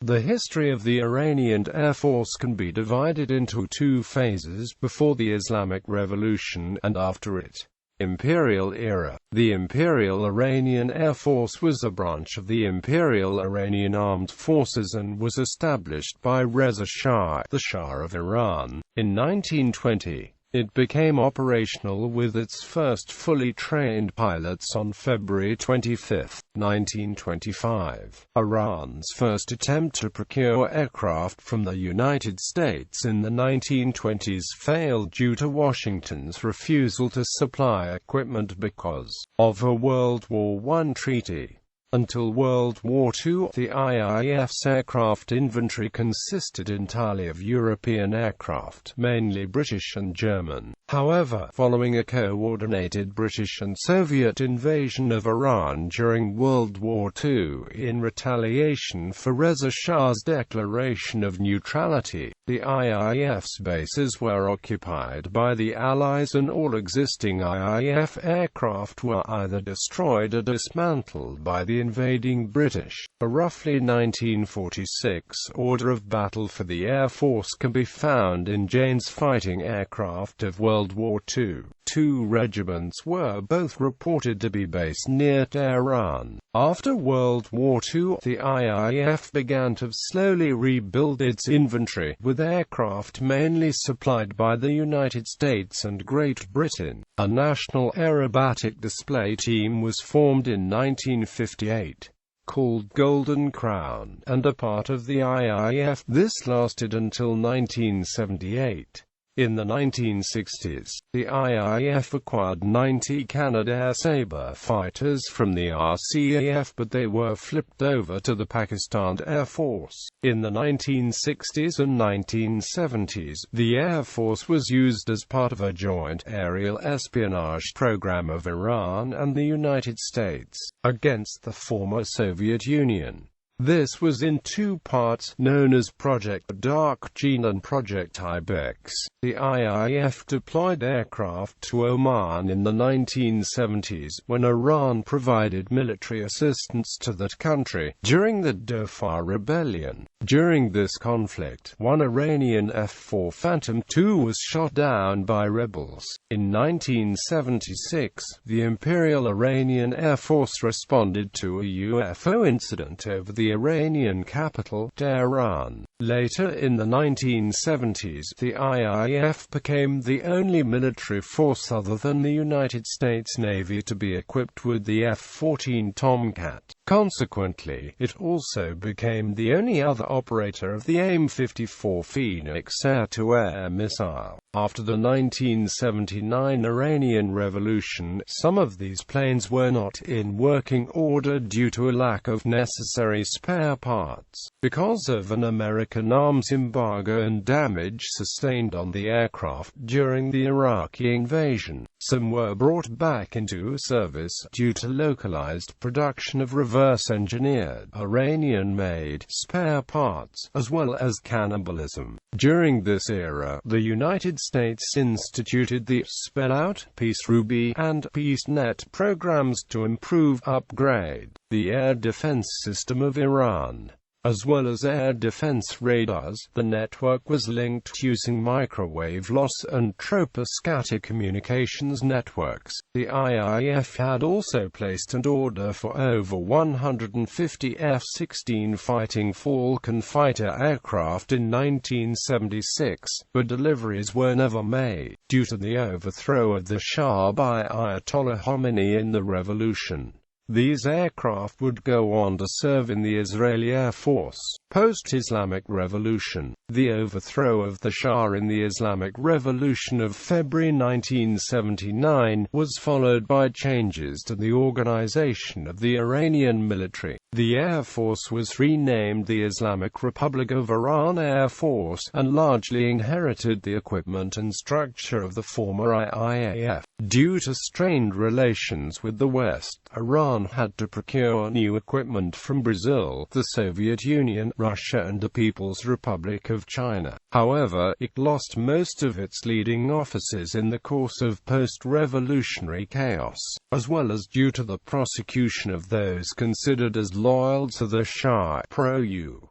The history of the Iranian Air Force can be divided into two phases: before the Islamic Revolution and after it. Imperial era. The Imperial Iranian Air Force was a branch of the Imperial Iranian Armed Forces and was established by Reza Shah, the Shah of Iran, in 1920. It became operational with its first fully trained pilots on February 25, 1925. Iran's first attempt to procure aircraft from the United States in the 1920s failed due to Washington's refusal to supply equipment because of a World War I treaty. Until World War II, the IAF's aircraft inventory consisted entirely of European aircraft, mainly British and German. However, following a coordinated British and Soviet invasion of Iran during World War II, in retaliation for Reza Shah's declaration of neutrality, the IAF's bases were occupied by the Allies and all existing IAF aircraft were either destroyed or dismantled by the invading British. A roughly 1946 order of battle for the Air Force can be found in Jane's fighting aircraft of World War II. Two regiments were both reported to be based near Tehran. After World War II, the IAF began to slowly rebuild its inventory, with aircraft mainly supplied by the United States and Great Britain. A national aerobatic display team was formed in 1958. Called Golden Crown, and a part of the IAF. This lasted until 1978. In the 1960s, the IAF acquired 90 Canadair Sabre fighters from the RCAF, but they were flipped over to the Pakistan Air Force. In the 1960s and 1970s, the Air Force was used as part of a joint aerial espionage program of Iran and the United States against the former Soviet Union. This was in two parts, known as Project Dark Gene and Project Ibex. The IAF deployed aircraft to Oman in the 1970s, when Iran provided military assistance to that country, during the Dhofar Rebellion. During this conflict, one Iranian F-4 Phantom II was shot down by rebels. In 1976, the Imperial Iranian Air Force responded to a UFO incident over the Iranian capital, Tehran. Later in the 1970s, the IAF became the only military force other than the United States Navy to be equipped with the F-14 Tomcat. Consequently, it also became the only other operator of the AIM-54 Phoenix air-to-air missile. After the 1979 Iranian Revolution, some of these planes were not in working order due to a lack of necessary spare parts. Because of an American arms embargo and damage sustained on the aircraft during the Iraqi invasion, some were brought back into service due to localized production of reverse-engineered, Iranian-made spare parts, as well as cannibalism. During this era, the United States instituted the Spell-Out, Peace Ruby, and PeaceNet programs to upgrade the air defense system of Iran. As well as air defense radars, the network was linked using microwave loss and troposcatter communications networks. The IAF had also placed an order for over 150 F-16 Fighting Falcon fighter aircraft in 1976, but deliveries were never made, due to the overthrow of the Shah by Ayatollah Khomeini in the revolution. These aircraft would go on to serve in the Israeli Air Force. Post-Islamic Revolution. The overthrow of the Shah in the Islamic Revolution of February 1979 was followed by changes to the organization of the Iranian military. The Air Force was renamed the Islamic Republic of Iran Air Force, and largely inherited the equipment and structure of the former IAF. Due to strained relations with the West, Iran had to procure new equipment from Brazil, the Soviet Union, Russia and the People's Republic of China. However, it lost most of its leading officers in the course of post-revolutionary chaos, as well as due to the prosecution of those considered as loyal to the Shah, pro-U.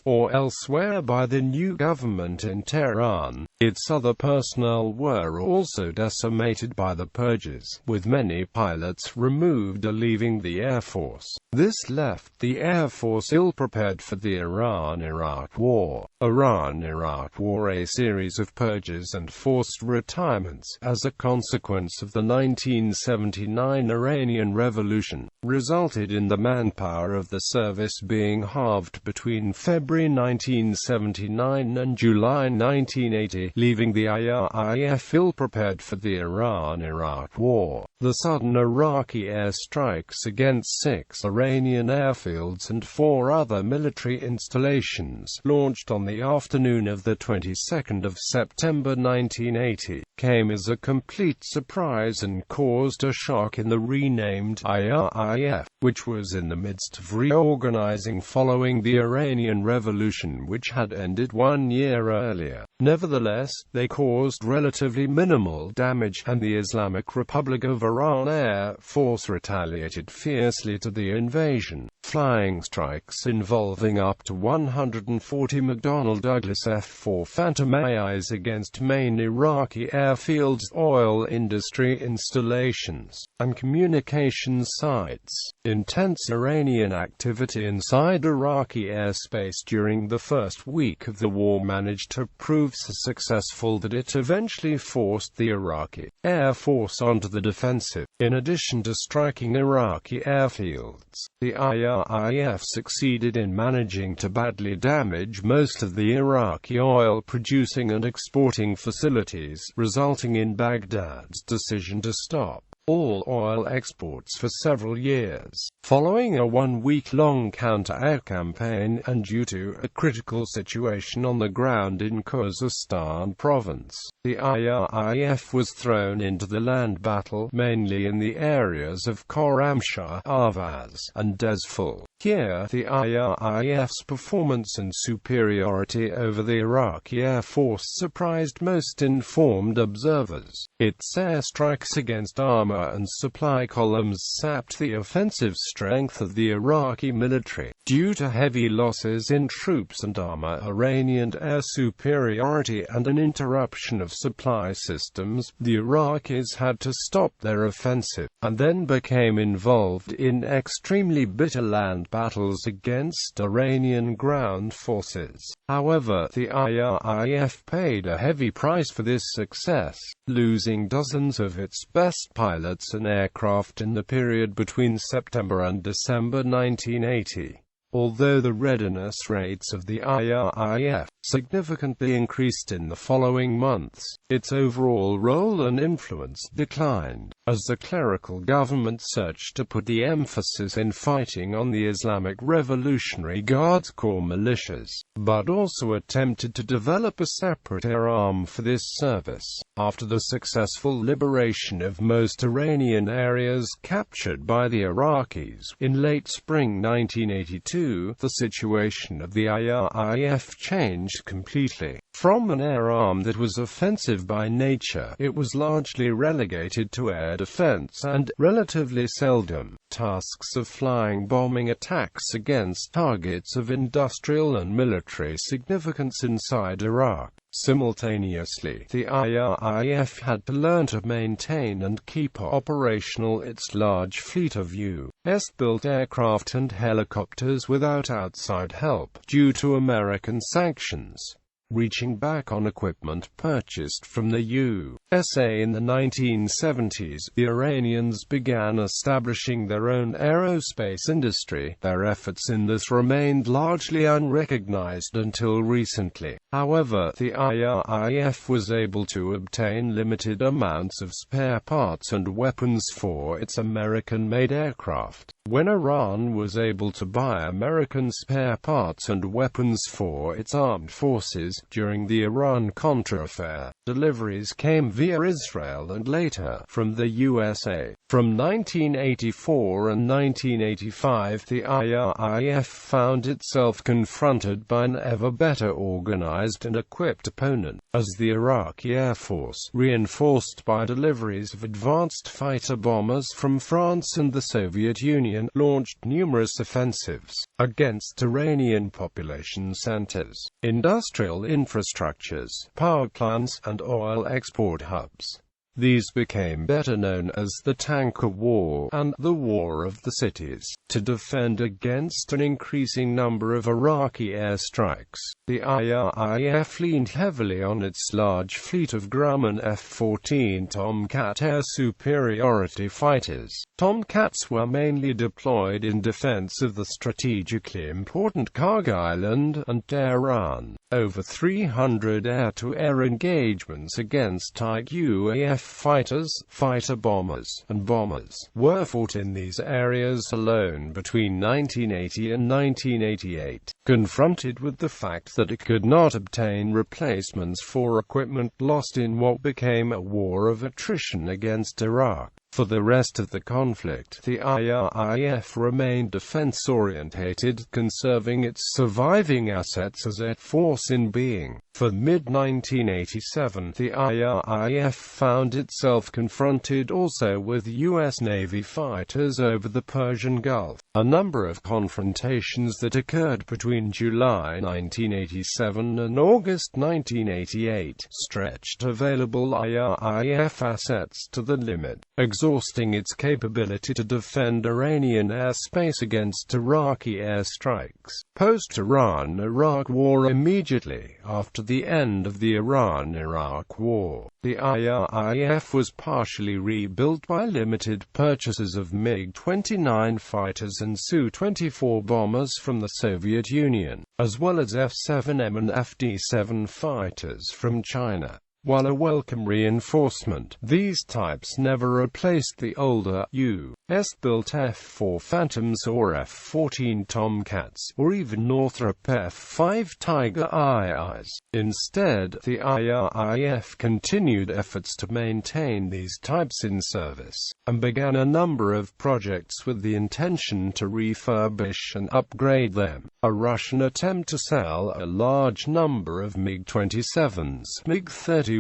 or elsewhere by the new government in Tehran. Its other personnel were also decimated by the purges, with many pilots removed or leaving the Air Force. This left the Air Force ill-prepared for the Iran-Iraq War. Iran-Iraq War, a series of purges and forced retirements, as a consequence of the 1979 Iranian Revolution, resulted in the manpower of the service being halved between February 1979 and July 1980, leaving the IRIF ill-prepared for the Iran-Iraq War. The sudden Iraqi airstrikes against 6 Iranian airfields and 4 other military installations, launched on the afternoon of the 22nd of September 1980, came as a complete surprise and caused a shock in the renamed IRIF, which was in the midst of reorganizing following the Iranian Revolution, which had ended 1 year earlier. Nevertheless, they caused relatively minimal damage, and the Islamic Republic of Iran Air Force retaliated fiercely to the invasion. Flying strikes involving up to 140 McDonnell Douglas F-4 Phantom AIs against main Iraqi airfields, oil industry installations, and communications sites. Intense Iranian activity inside Iraqi airspace during the first week of the war managed to prove so successful that it eventually forced the Iraqi Air Force onto the defensive. In addition to striking Iraqi airfields, the IRIF succeeded in managing to badly damage most of the Iraqi oil-producing and exporting facilities, resulting in Baghdad's decision to stop all oil exports for several years. Following a 1-week-long counter-air campaign, and due to a critical situation on the ground in Khuzestan province, the IRIF was thrown into the land battle, mainly in the areas of Khorramshahr, Ahvaz, and Dezful. Here, the IRIF's performance and superiority over the Iraqi Air Force surprised most informed observers. Its airstrikes against armor and supply columns sapped the offensive strength of the Iraqi military. Due to heavy losses in troops and armor, Iranian air superiority, and an interruption of supply systems, the Iraqis had to stop their offensive, and then became involved in extremely bitter land battles against Iranian ground forces. However, the IRIF paid a heavy price for this success, losing dozens of its best pilots and aircraft in the period between September and December 1980. Although the readiness rates of the IRIF significantly increased in the following months, its overall role and influence declined, as the clerical government searched to put the emphasis in fighting on the Islamic Revolutionary Guards Corps militias, but also attempted to develop a separate air arm for this service. After the successful liberation of most Iranian areas captured by the Iraqis in late spring 1982, the situation of the IRIF changed completely. From an air arm that was offensive by nature, it was largely relegated to air defense and, relatively seldom, tasks of flying bombing attacks against targets of industrial and military significance inside Iraq. Simultaneously, the IRIF had to learn to maintain and keep operational its large fleet of U.S.-built aircraft and helicopters without outside help, due to American sanctions. Reaching back on equipment purchased from the USA in the 1970s, the Iranians began establishing their own aerospace industry. Their efforts in this remained largely unrecognized until recently. However, the IRIF was able to obtain limited amounts of spare parts and weapons for its American-made aircraft. When Iran was able to buy American spare parts and weapons for its armed forces during the Iran-Contra affair, deliveries came via Israel and later from the USA. From 1984 and 1985, the IRIF found itself confronted by an ever better organized and equipped opponent, as the Iraqi Air Force, reinforced by deliveries of advanced fighter bombers from France and the Soviet Union, launched numerous offensives against Iranian population centers, industrial infrastructures, power plants, and oil export hubs. These became better known as the Tanker War and the War of the Cities. To defend against an increasing number of Iraqi airstrikes, the IRIF leaned heavily on its large fleet of Grumman F-14 Tomcat air superiority fighters. Tomcats were mainly deployed in defense of the strategically important Karg Island and Tehran. Over 300 air-to-air engagements against Type UAF fighters, fighter bombers, and bombers were fought in these areas alone between 1980 and 1988. Confronted with the fact that it could not obtain replacements for equipment lost in what became a war of attrition against Iraq, for the rest of the conflict, the IRIF remained defense-orientated, conserving its surviving assets as a force in being. For mid-1987, the IRIF found itself confronted also with U.S. Navy fighters over the Persian Gulf. A number of confrontations that occurred between July 1987 and August 1988 stretched available IRIF assets to the limit, exhausting its capability to defend Iranian airspace against Iraqi airstrikes. Post-Iran-Iraq War. Immediately after the end of the Iran-Iraq War, the IRIF was partially rebuilt by limited purchases of MiG-29 fighters and Su-24 bombers from the Soviet Union, as well as F-7M and FD-7 fighters from China. While a welcome reinforcement, these types never replaced the older, U.S.-built F-4 Phantoms or F-14 Tomcats, or even Northrop F-5 Tiger IIs. Instead, the IRIF continued efforts to maintain these types in service, and began a number of projects with the intention to refurbish and upgrade them. A Russian attempt to sell a large number of MiG-27s, MiG-31s,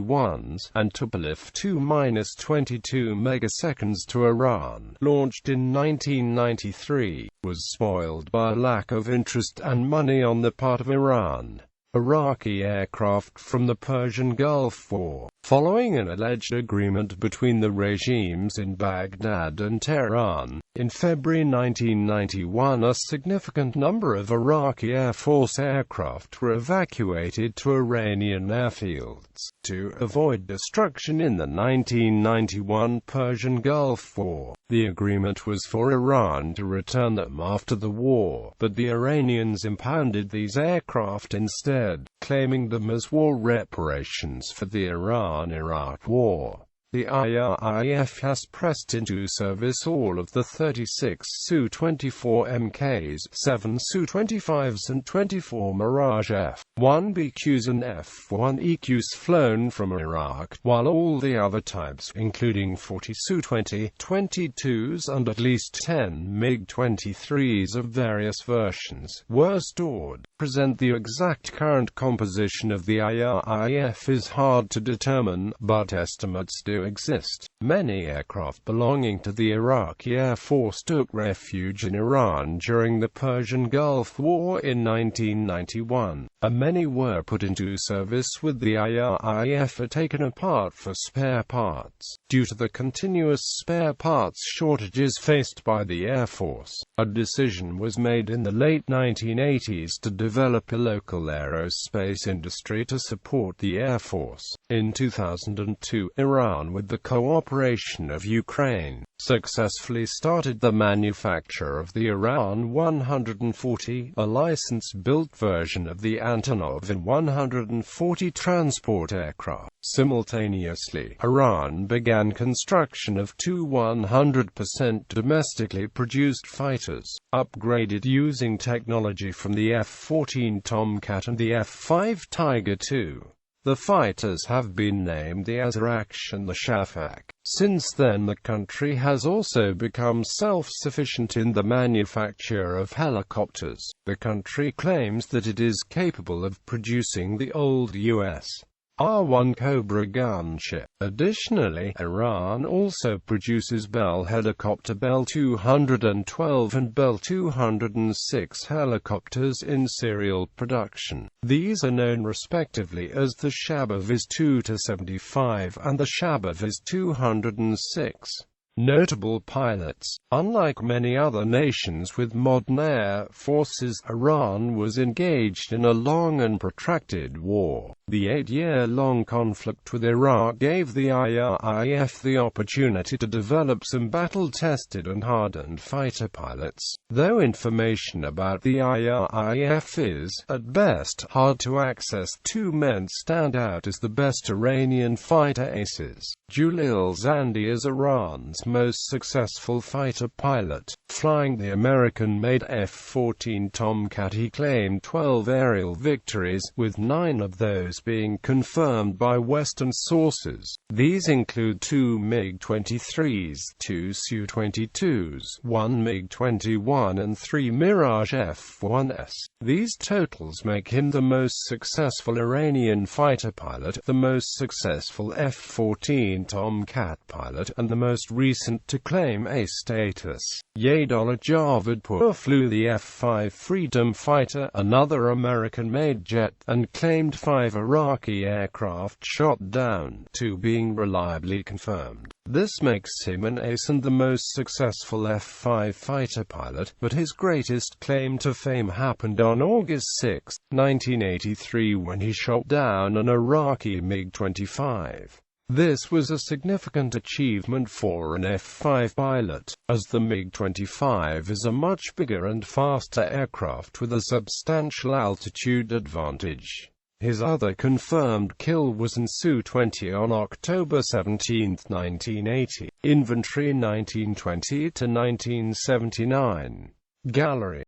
and Tupolev Tu-22 megaseconds to Iran, launched in 1993, was spoiled by a lack of interest and money on the part of Iran. Iraqi aircraft from the Persian Gulf War. Following an alleged agreement between the regimes in Baghdad and Tehran, in February 1991 a significant number of Iraqi Air Force aircraft were evacuated to Iranian airfields. To avoid destruction in the 1991 Persian Gulf War, the agreement was for Iran to return them after the war, but the Iranians impounded these aircraft instead, claiming them as war reparations for the Iran-Iraq War. The IRIF has pressed into service all of the 36 Su-24 Mks, 7 Su-25s and 24 Mirage F-1 BQs and F-1 EQs flown from Iraq, while all the other types, including 40 Su-20, 22s and at least 10 MiG-23s of various versions, were stored. The exact current composition of the IRIF is hard to determine, but estimates do exist. Many aircraft belonging to the Iraqi Air Force took refuge in Iran during the Persian Gulf War in 1991, and many were put into service with the IRIF or taken apart for spare parts. Due to the continuous spare parts shortages faced by the Air Force, a decision was made in the late 1980s to develop a local aerospace industry to support the Air Force. In 2002, Iran, with the cooperation of Ukraine, successfully started the manufacture of the Iran 140, a license-built version of the Antonov In-140 transport aircraft. Simultaneously, Iran began construction of two 100% domestically produced fighters, upgraded using technology from the F-14 Tomcat and the F-5 Tiger II. The fighters have been named the Azraq and the Shafaq. Since then the country has also become self-sufficient in the manufacture of helicopters. The country claims that it is capable of producing the old U.S. R-1 Cobra gunship. Additionally, Iran also produces Bell helicopter Bell 212 and Bell 206 helicopters in serial production. These are known respectively as the Shabab Is-2-75 and the Shabab Is-206. Notable pilots. Unlike many other nations with modern air forces, Iran was engaged in a long and protracted war. The 8-year-long conflict with Iraq gave the IRIF the opportunity to develop some battle-tested and hardened fighter pilots. Though information about the IRIF is, at best, hard to access, two men stand out as the best Iranian fighter aces. Jalil Zandi is Iran's most successful fighter pilot. Flying the American-made F-14 Tomcat, he claimed 12 aerial victories, with 9 of those being confirmed by Western sources. These include 2 MiG-23s, 2 Su-22s, 1 MiG-21 and 3 Mirage F-1s. These totals make him the most successful Iranian fighter pilot, the most successful F-14 Tomcat pilot, and the most recent to claim A status. Yadollah Javadpour flew the F-5 Freedom Fighter, another American-made jet, and claimed 5 Iraqi aircraft shot down, 2 being reliably confirmed. This makes him an ace and the most successful F-5 fighter pilot, but his greatest claim to fame happened on August 6, 1983, when he shot down an Iraqi MiG-25. This was a significant achievement for an F-5 pilot, as the MiG-25 is a much bigger and faster aircraft with a substantial altitude advantage. His other confirmed kill was in Su-20 on October 17, 1980. Inventory 1920 to 1979. Gallery.